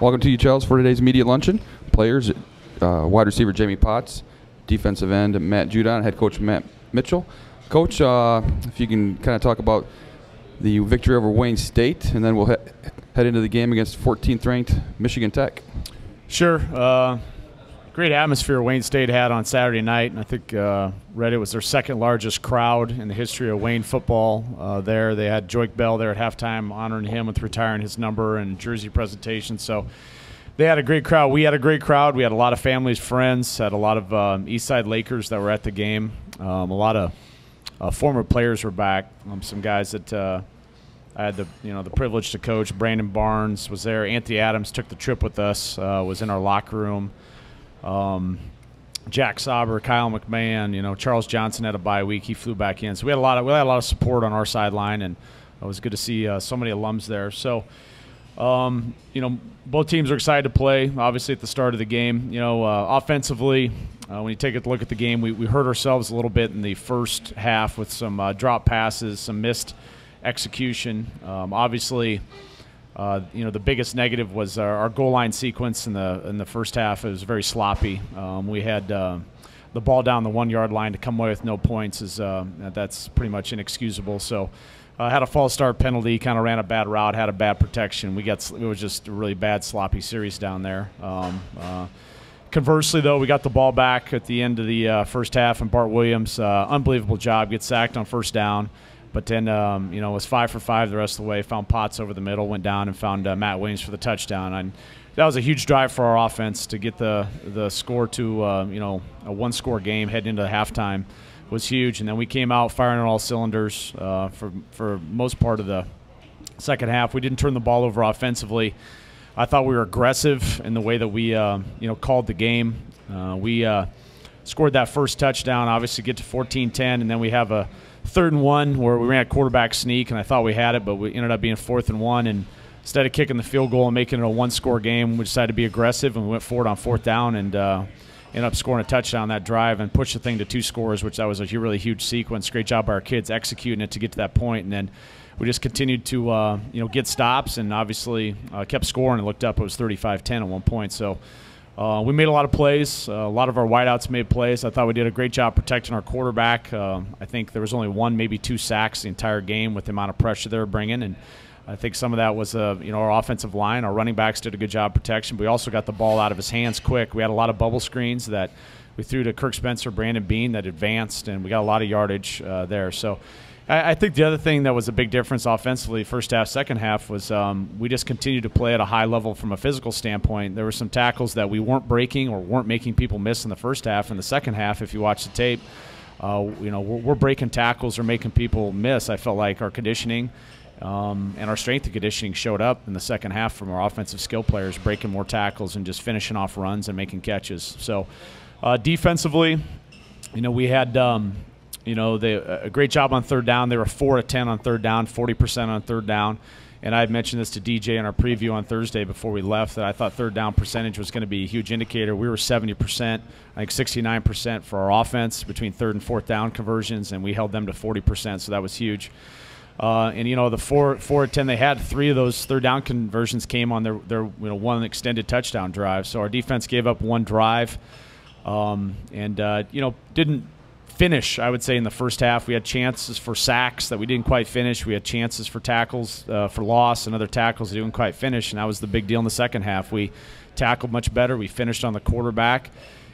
Welcome to you, Charles, for today's media luncheon. Players, wide receiver Jamie Potts, defensive end Matt Judon, head coach Matt Mitchell. Coach, if you can kind of talk about the victory over Wayne State, and then we'll head into the game against 14th ranked Michigan Tech. Sure. Great atmosphere Wayne State had on Saturday night, and I think read it was their second largest crowd in the history of Wayne football there. They had Joik Bell there at halftime honoring him with retiring his number and jersey presentation. So they had a great crowd. We had a great crowd. We had a lot of families, friends, had a lot of Eastside Lakers that were at the game. A lot of former players were back. Some guys that I had the privilege to coach. Brandon Barnes was there. Anthony Adams took the trip with us, was in our locker room. Jack Sauber, Kyle McMahon, Charles Johnson had a bye week. He flew back in. So we had a lot of support on our sideline, and it was good to see so many alums there. So, both teams are excited to play, obviously, at the start of the game. Offensively, when you take a look at the game, we hurt ourselves a little bit in the first half with some drop passes, some missed execution. Obviously, the biggest negative was our goal line sequence in the first half. It was very sloppy. We had the ball down the 1 yard line to come away with no points. That's pretty much inexcusable. So had a false start penalty, kind of ran a bad route, had a bad protection. It was just a really bad sloppy series down there. Conversely, though, we got the ball back at the end of the first half, and Bart Williams, unbelievable job, gets sacked on first down. But then, it was 5 for 5 the rest of the way. Found Potts over the middle, went down and found Matt Williams for the touchdown. And that was a huge drive for our offense to get the score to, a one-score game heading into the halftime was huge. And then we came out firing on all cylinders for most part of the second half. We didn't turn the ball over offensively. I thought we were aggressive in the way that we, called the game. We scored that first touchdown, obviously get to 14-10, and then we have a 3rd and 1 where we ran a quarterback sneak, and I thought we had it, but we ended up being 4th and 1. And instead of kicking the field goal and making it a one-score game, we decided to be aggressive, and we went forward on 4th down and ended up scoring a touchdown that drive and pushed the thing to 2 scores, which that was a really huge sequence. Great job by our kids executing it to get to that point. And then we just continued to get stops and obviously kept scoring and looked up. It was 35-10 at one point. So we made a lot of plays. A lot of our wideouts made plays. I thought we did a great job protecting our quarterback. I think there was only 1, maybe 2 sacks the entire game with the amount of pressure they were bringing. And I think some of that was our offensive line. Our running backs did a good job protection. But we also got the ball out of his hands quick. We had a lot of bubble screens that we threw to Kirk Spencer, Brandon Bean that advanced, and we got a lot of yardage there. So I think the other thing that was a big difference offensively, first half, second half, was we just continued to play at a high level from a physical standpoint. There were some tackles that we weren't breaking or weren't making people miss in the first half. In the second half, if you watch the tape, we're breaking tackles or making people miss. I felt like our conditioning and our strength and conditioning showed up in the second half from our offensive skill players, breaking more tackles and just finishing off runs and making catches. So defensively, we had a great job on 3rd down. They were 4 of 10 on 3rd down, 40% on 3rd down. And I had mentioned this to DJ in our preview on Thursday before we left, that I thought 3rd down percentage was going to be a huge indicator. We were 70%, I think 69% for our offense between 3rd and 4th down conversions, and we held them to 40%, so that was huge. The 4 of 10 they had, 3 of those 3rd down conversions came on their one extended touchdown drive. So our defense gave up 1 drive didn't finish, I would say, in the first half. We had chances for sacks that we didn't quite finish. We had chances for tackles for loss and other tackles that didn't quite finish, and that was the big deal in the second half. We tackled much better. We finished on the quarterback,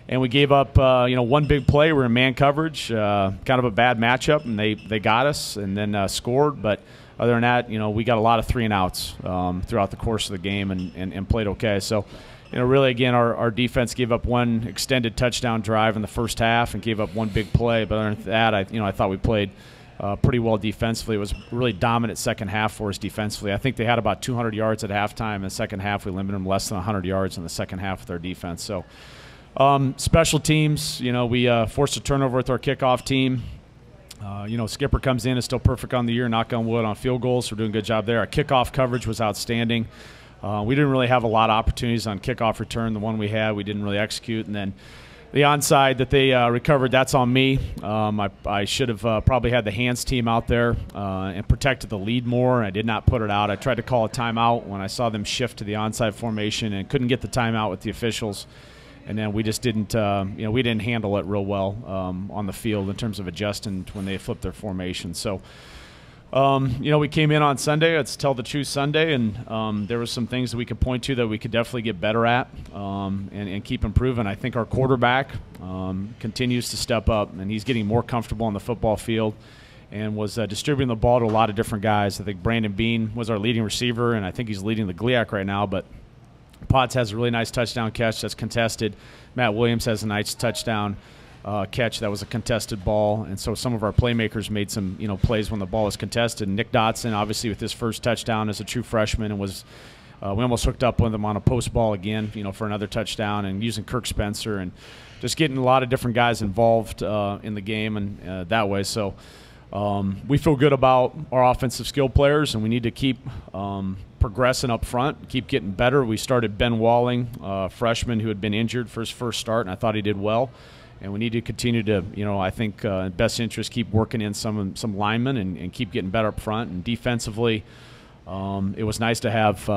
and we gave up 1 big play. We were in man coverage, kind of a bad matchup, and they got us and then scored. But other than that, we got a lot of 3 and outs throughout the course of the game and played okay. So really, again, our defense gave up 1 extended touchdown drive in the first half and gave up 1 big play. But other than that, I thought we played pretty well defensively. It was a really dominant second half for us defensively. I think they had about 200 yards at halftime. In the second half, we limited them less than 100 yards in the second half with our defense. So special teams, we forced a turnover with our kickoff team. Skipper comes in, is still perfect on the year, knock on wood, on field goals. So we're doing a good job there. Our kickoff coverage was outstanding. We didn't really have a lot of opportunities on kickoff return. The one we had, we didn't really execute. And then The onside that they recovered, that's on me. I should have probably had the hands team out there and protected the lead more. I did not put it out. I tried to call a timeout when I saw them shift to the onside formation and couldn't get the timeout with the officials. And then we just didn't, we didn't handle it real well on the field in terms of adjusting when they flipped their formation. So, we came in on Sunday. It's Tell the Truth Sunday, and there were some things that we could point to that we could definitely get better at and keep improving. I think our quarterback continues to step up, and he's getting more comfortable on the football field and was distributing the ball to a lot of different guys. I think Brandon Bean was our leading receiver, and I think he's leading the GLIAC right now, but Potts has a really nice touchdown catch that's contested. Matt Williams has a nice touchdown catch that was a contested ball, and so some of our playmakers made some plays when the ball was contested. And Nick Dotson, obviously with his first touchdown as a true freshman, and was we almost hooked up with him on a post ball again, for another touchdown, and using Kirk Spencer and just getting a lot of different guys involved in the game and that way. So we feel good about our offensive skill players, and we need to keep progressing up front, keep getting better. We started Ben Walling, freshman who had been injured for his first start, and I thought he did well. And we need to continue to, I think best interest, keep working in some linemen and keep getting better up front. And defensively, it was nice to have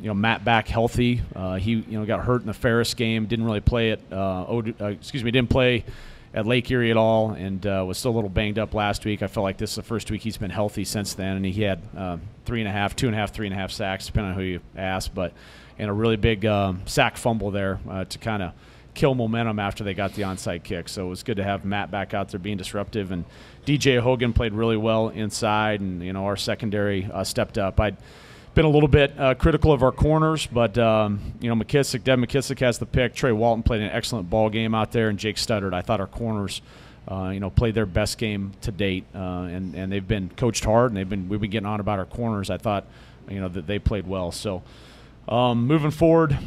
Matt back healthy. He got hurt in the Ferris game, didn't really play at didn't play at Lake Erie at all, and was still a little banged up last week. I felt like this is the first week he's been healthy since then, and he had 3.5 sacks, depending on who you ask, and a really big sack fumble there to kind of kill momentum after they got the onside kick. So it was good to have Matt back out there being disruptive, and DJ Hogan played really well inside, and our secondary stepped up. I'd been a little bit critical of our corners, but Devin McKissick has the pick. Trey Walton played an excellent ball game out there, and Jake Studdard. I thought our corners played their best game to date, and they've been coached hard, and we've been getting on about our corners. I thought that they played well. So moving forward,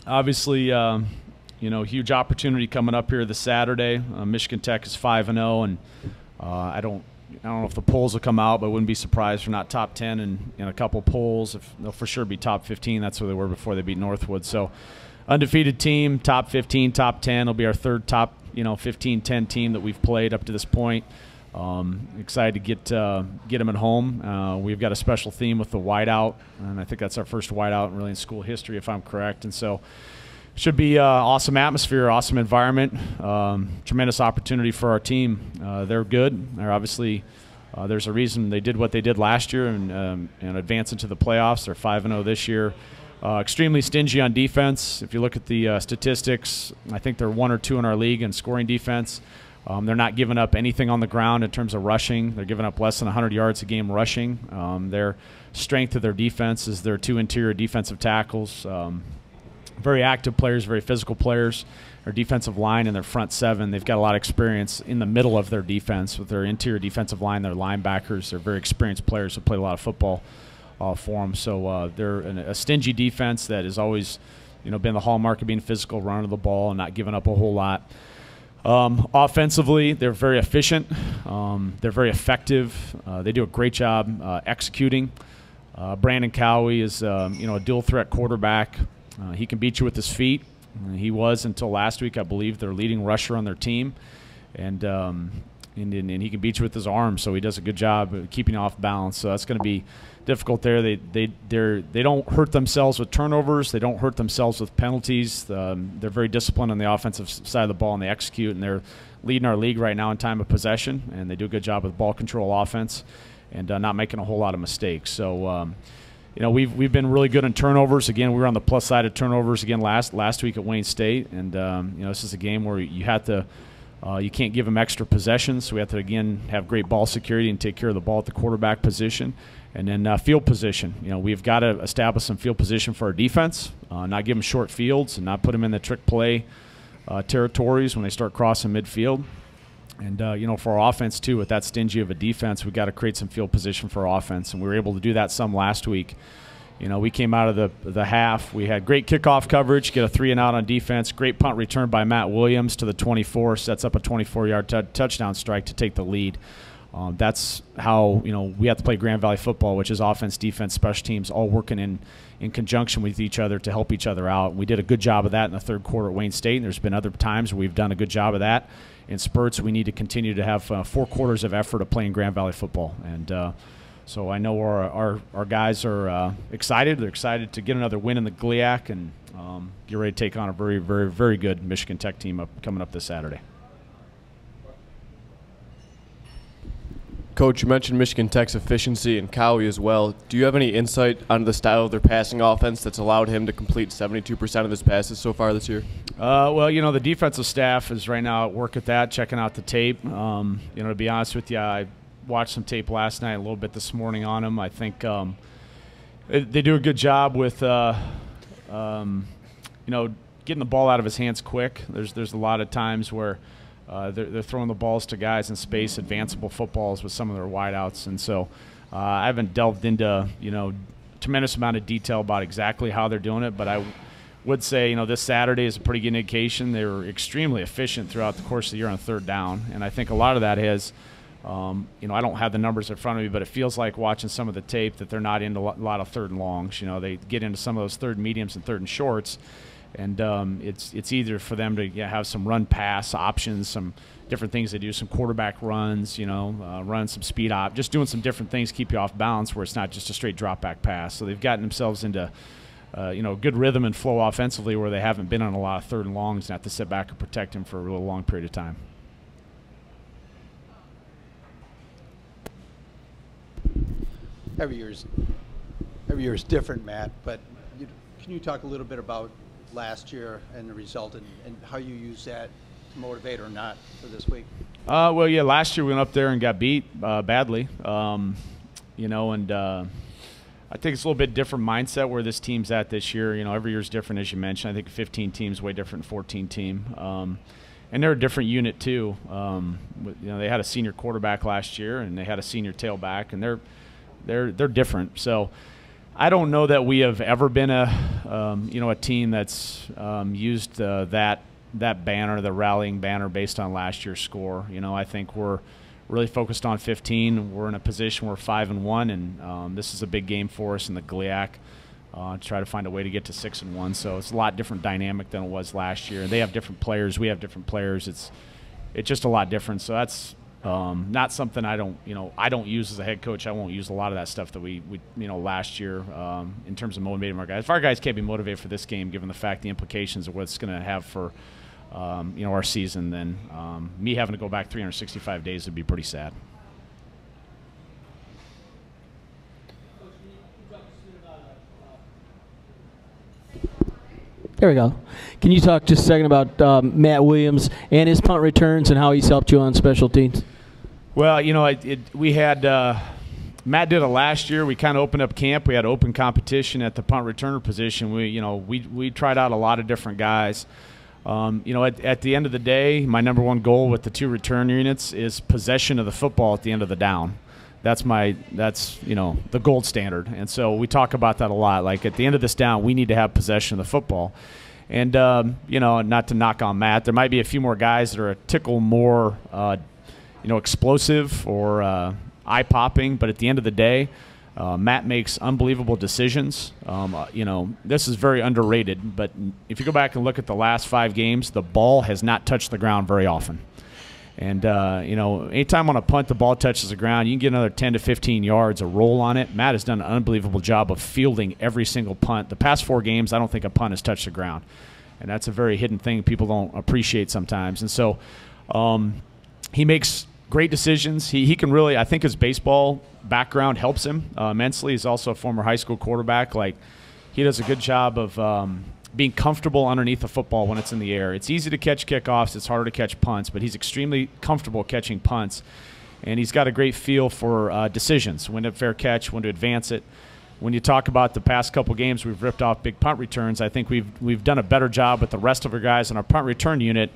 obviously huge opportunity coming up here this Saturday. Michigan Tech is 5-0, and I don't know if the polls will come out, but I wouldn't be surprised if they're not top 10 in a couple polls. They'll for sure be top 15. That's where they were before they beat Northwood. So undefeated team, top 15, top 10. It'll be our third top 15-10 team that we've played up to this point. Excited to get them at home. We've got a special theme with the whiteout, and I think that's our first whiteout really in school history, if I'm correct. And so should be awesome atmosphere, awesome environment, tremendous opportunity for our team. They're good. They're obviously there's a reason they did what they did last year and advance into the playoffs. They're 5-0 this year. Extremely stingy on defense. If you look at the statistics, I think they're 1 or 2 in our league in scoring defense. They're not giving up anything on the ground in terms of rushing. They're giving up less than 100 yards a game rushing. Their strength of their defense is their 2 interior defensive tackles. Very active players, very physical players. Their defensive line and their front 7, they've got a lot of experience in the middle of their defense with their interior defensive line, their linebackers. They're very experienced players who played a lot of football for them. So they're a stingy defense that has always been the hallmark of being physical, running the ball, and not giving up a whole lot. Offensively, they're very efficient. They're very effective. They do a great job executing. Brandon Cowie is a dual threat quarterback. He can beat you with his feet. He was until last week, I believe, their leading rusher on their team, and he can beat you with his arms. So he does a good job of keeping off balance. So that's going to be difficult there. They don't hurt themselves with turnovers. They don't hurt themselves with penalties. They're very disciplined on the offensive side of the ball, and they execute. And they're leading our league right now in time of possession, and they do a good job with ball control offense and not making a whole lot of mistakes. So. We've been really good in turnovers. Again, we were on the plus side of turnovers again last week at Wayne State, and this is a game where you can't give them extra possessions. So we have to again have great ball security and take care of the ball at the quarterback position, and then field position. We've got to establish some field position for our defense, not give them short fields, and not put them in the trick play territories when they start crossing midfield. And, for our offense, too, with that stingy of a defense, we've got to create some field position for our offense. And we were able to do that some last week. We came out of the half. We had great kickoff coverage, get a 3-and-out on defense. Great punt return by Matt Williams to the 24, sets up a 24-yard touchdown strike to take the lead. That's how we have to play Grand Valley football, which is offense, defense, special teams, all working in conjunction with each other to help each other out. We did a good job of that in the third quarter at Wayne State, and there's been other times where we've done a good job of that. In spurts, we need to continue to have 4 quarters of effort of playing Grand Valley football. And so I know our guys are excited. They're excited to get another win in the GLIAC and get ready to take on a very, very, very good Michigan Tech team coming up this Saturday. Coach, you mentioned Michigan Tech's efficiency and Cowie as well. Do you have any insight on the style of their passing offense that's allowed him to complete 72% of his passes so far this year? Well, the defensive staff is right now at work at that, checking out the tape. To be honest with you, I watched some tape last night, a little bit this morning on them. I think they do a good job with, getting the ball out of his hands quick. There's a lot of times where they're throwing the balls to guys in space, advanceable footballs with some of their wideouts. And so I haven't delved into, tremendous amount of detail about exactly how they're doing it, but I would say, this Saturday is a pretty good indication. They were extremely efficient throughout the course of the year on third down. And I think a lot of that is, I don't have the numbers in front of me, but it feels like watching some of the tape that they're not into a lot of third and longs. They get into some of those third mediums and third and shorts. And it's either for them to have some run-pass options, some different things they do, some quarterback runs, run some speed op, just doing some different things to keep you off balance where it's not just a straight drop-back pass. So they've gotten themselves into, good rhythm and flow offensively where they haven't been on a lot of third and longs and have to sit back and protect them for a real long period of time. Every year is different, Matt, but can you talk a little bit about last year and the result and how you use that to motivate or not for this week? Well, yeah, last year we went up there and got beat badly, and I think it's a little bit different mindset where this team's at this year. Every year is different, as you mentioned. I think 15 teams way different than 14 team. And they're a different unit too. They had a senior quarterback last year and they had a senior tailback, and they're different. So I don't know that we have ever been a team that's used that banner, the rallying banner, based on last year's score. I think we're really focused on 15. We're in a position where 5-1, and this is a big game for us in the GLIAC. To try to find a way to get to 6-1. So it's a lot different dynamic than it was last year. They have different players. We have different players. It's just a lot different. So that's not something I don't use as a head coach. I won't use a lot of that stuff that we last year in terms of motivating our guys. If our guys can't be motivated for this game, given the fact the implications of what it's going to have for our season, then me having to go back 365 days would be pretty sad. There we go. Can you talk just a second about Matt Williams and his punt returns and how he's helped you on special teams? Well, we had Matt did it last year. We kind of opened up camp. We had open competition at the punt returner position. We tried out a lot of different guys. At the end of the day, my number one goal with the 2 return units is possession of the football at the end of the down. That's the gold standard. And so we talk about that a lot. Like at the end of this down, we need to have possession of the football. And, not to knock on Matt, there might be a few more guys that are a tickle more, explosive or eye-popping. But at the end of the day, Matt makes unbelievable decisions. This is very underrated. But if you go back and look at the last 5 games, the ball has not touched the ground very often. And, anytime on a punt the ball touches the ground, you can get another 10 to 15 yards, a roll on it. Matt has done an unbelievable job of fielding every single punt. The past 4 games, I don't think a punt has touched the ground. And that's a very hidden thing people don't appreciate sometimes. And so he makes great decisions. He can really – I think his baseball background helps him immensely. He's also a former high school quarterback. Like, he does a good job of being comfortable underneath the football when it's in the air. It's easy to catch kickoffs. It's harder to catch punts, but he's extremely comfortable catching punts. And he's got a great feel for decisions, when to fair catch, when to advance it. When you talk about the past couple games, we've ripped off big punt returns. I think we've done a better job with the rest of our guys in our punt return unit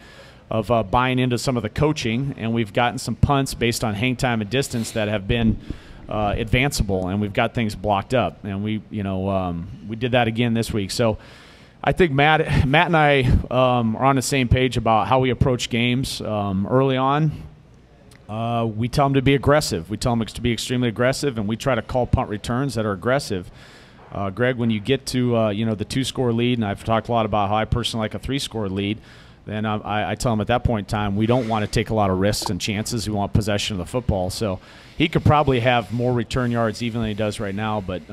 of buying into some of the coaching, and we've gotten some punts based on hang time and distance that have been advanceable, and we've got things blocked up. And we did that again this week. So I think Matt and I are on the same page about how we approach games early on. We tell them to be aggressive. We tell them to be extremely aggressive, and we try to call punt returns that are aggressive. Greg, when you get to the 2-score lead, and I've talked a lot about how I personally like a 3-score lead, then I tell them at that point in time we don't want to take a lot of risks and chances. We want possession of the football. So he could probably have more return yards even than he does right now, but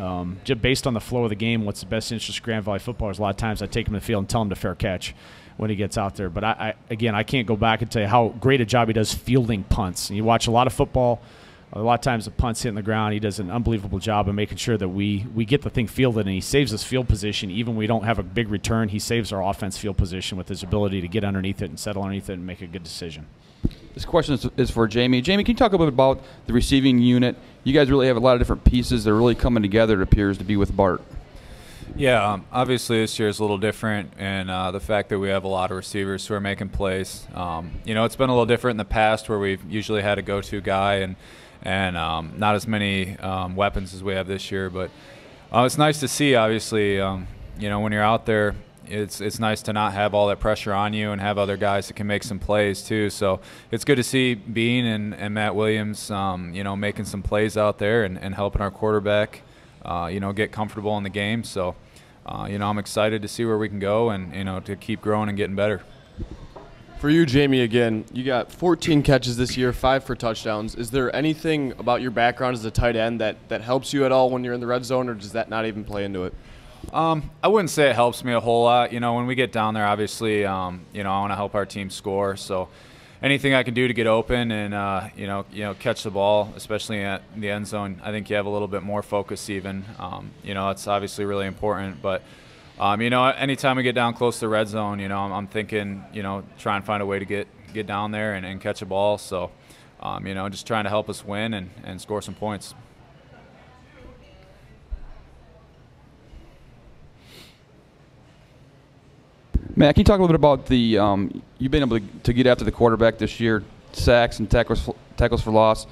just based on the flow of the game, what's the best interest of Grand Valley footballers, a lot of times I take him to the field and tell him to fair catch when he gets out there. But I can't go back and tell you how great a job he does fielding punts. And you watch a lot of football, a lot of times the punt's hitting the ground. He does an unbelievable job of making sure that we get the thing fielded, and he saves us field position. Even when we don't have a big return, he saves our offense field position with his ability to get underneath it and settle underneath it and make a good decision. This question is for Jamie. Jamie, can you talk a little bit about the receiving unit? You guys really have a lot of different pieces that are really coming together, it appears to be, with Bart. Yeah, obviously this year is a little different, and the fact that we have a lot of receivers who are making plays. It's been a little different in the past where we've usually had a go-to guy and not as many weapons as we have this year. But it's nice to see, obviously, when you're out there, it's nice to not have all that pressure on you and have other guys that can make some plays too. So it's good to see Bean and Matt Williams, making some plays out there and helping our quarterback, get comfortable in the game. So, I'm excited to see where we can go and, to keep growing and getting better. For you, Jamie, again, you got 14 catches this year, 5 for touchdowns. Is there anything about your background as a tight end that helps you at all when you're in the red zone, or does that not even play into it? I wouldn't say it helps me a whole lot. When we get down there, obviously, I want to help our team score. So anything I can do to get open and, catch the ball, especially at the end zone, I think you have a little bit more focus even. It's obviously really important. But, anytime we get down close to the red zone, I'm thinking, try and find a way to get down there and catch a ball. So, just trying to help us win and score some points. Matt, can you talk a little bit about the you've been able to get after the quarterback this year, sacks and tackles for loss.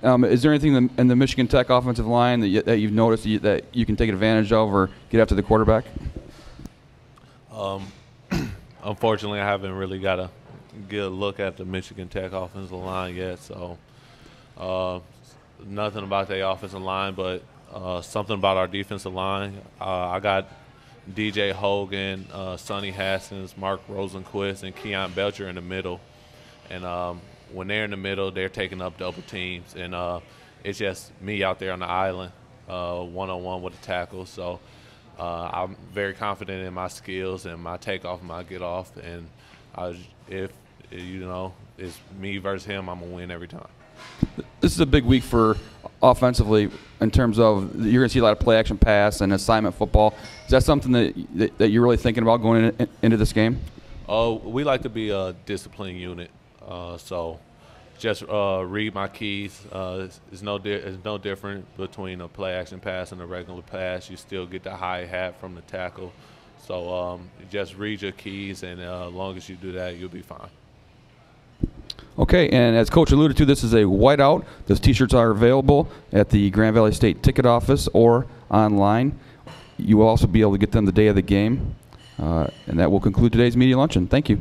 Is there anything in the Michigan Tech offensive line that you've noticed that you can take advantage of or get after the quarterback? Unfortunately, I haven't really got a good look at the Michigan Tech offensive line yet, so nothing about their offensive line, but something about our defensive line. I got DJ Hogan, Sonny Haskins, Mark Rosenquist, and Keon Belcher in the middle. And when they're in the middle, they're taking up double teams. And it's just me out there on the island, one-on-one with the tackle. So I'm very confident in my skills and my takeoff and my get off. And if it's me versus him, I'm going to win every time. This is a big week for offensively in terms of you're going to see a lot of play action pass and assignment football. Is that something that you're really thinking about going into this game? We like to be a disciplined unit, so just read my keys. It's no different between a play action pass and a regular pass. You still get the high hat from the tackle, so just read your keys, and as long as you do that, you'll be fine. Okay, and as Coach alluded to, this is a whiteout. Those T-shirts are available at the Grand Valley State ticket office or online. You will also be able to get them the day of the game. And that will conclude today's media luncheon. Thank you.